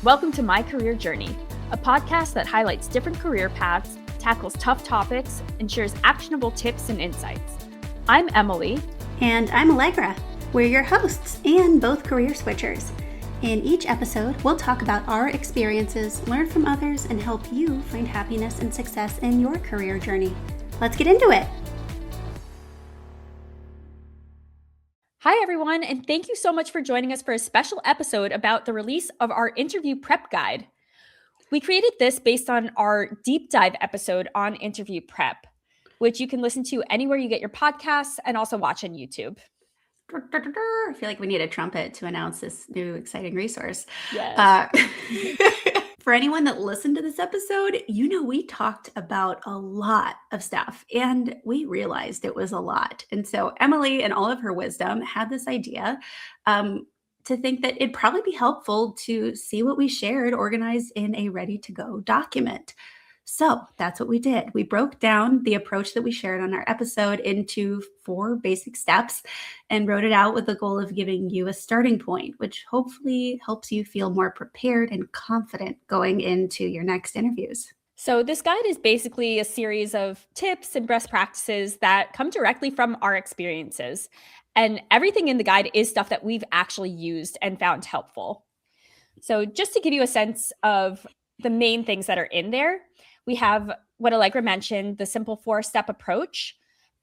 Welcome to My Career Journey, a podcast that highlights different career paths, tackles tough topics, and shares actionable tips and insights. I'm Emily. And I'm Allegra. We're your hosts and both career switchers. In each episode, we'll talk about our experiences, learn from others, and help you find happiness and success in your career journey. Let's get into it. Hi, everyone, and thank you so much for joining us for a special episode about the release of our interview prep guide. We created this based on our deep dive episode on interview prep, which you can listen to anywhere you get your podcasts and also watch on YouTube. I feel like we need a trumpet to announce this new exciting resource. Yes. For anyone that listened to this episode, we talked about a lot of stuff and we realized it was a lot. And so Emily, in all of her wisdom, had this idea to think that it'd probably be helpful to see what we shared organized in a ready-to-go document. So that's what we did. We broke down the approach that we shared on our episode into 4 basic steps and wrote it out with the goal of giving you a starting point, which hopefully helps you feel more prepared and confident going into your next interviews. So this guide is basically a series of tips and best practices that come directly from our experiences. And everything in the guide is stuff that we've actually used and found helpful. So just to give you a sense of the main things that are in there, we have what Allegra mentioned, the simple 4-step approach,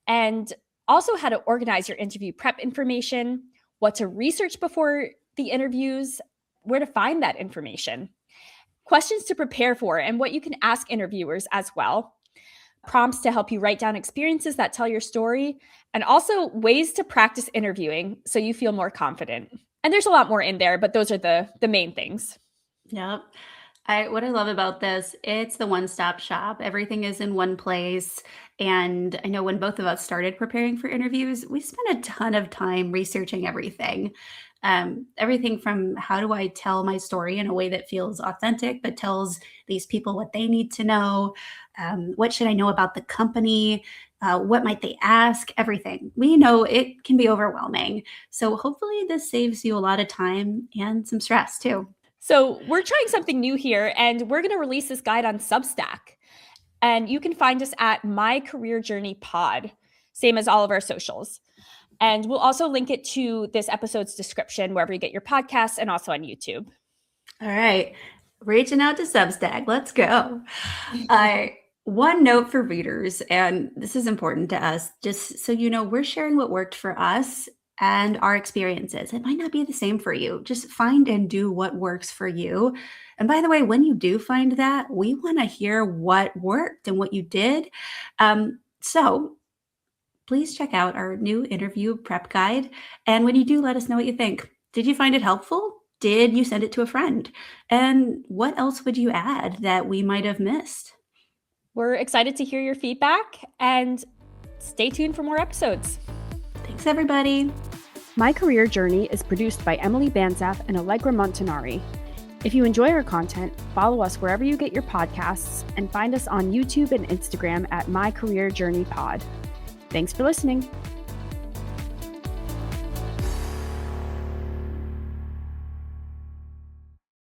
and also how to organize your interview prep information, what to research before the interviews, where to find that information, questions to prepare for, and what you can ask interviewers as well, prompts to help you write down experiences that tell your story, and also ways to practice interviewing so you feel more confident. And there's a lot more in there, but those are the main things. Yep. What I love about this, it's the one-stop shop. Everything is in one place. And I know when both of us started preparing for interviews, we spent a ton of time researching everything. Everything from how do I tell my story in a way that feels authentic, but tells these people what they need to know? What should I know about the company? What might they ask? Everything. We know it can be overwhelming. So hopefully this saves you a lot of time and some stress too. So we're trying something new here, and we're going to release this guide on Substack. And you can find us at My Career Journey Pod, same as all of our socials. And we'll also link it to this episode's description wherever you get your podcasts and also on YouTube. All right. Reaching out to Substack. Let's go. One note for readers, and this is important to us, just so you know, we're sharing what worked for us and our experiences. It might not be the same for you. Just find and do what works for you. And by the way, when you do find that, we want to hear what worked and what you did. So please check out our new interview prep guide. And when you do, let us know what you think. Did you find it helpful? Did you send it to a friend? And what else would you add that we might have missed? We're excited to hear your feedback and stay tuned for more episodes. Thanks, everybody. My Career Journey is produced by Emily Banzhaf and Allegra Montanari. If you enjoy our content, follow us wherever you get your podcasts and find us on YouTube and Instagram at My Career Journey Pod. Thanks for listening.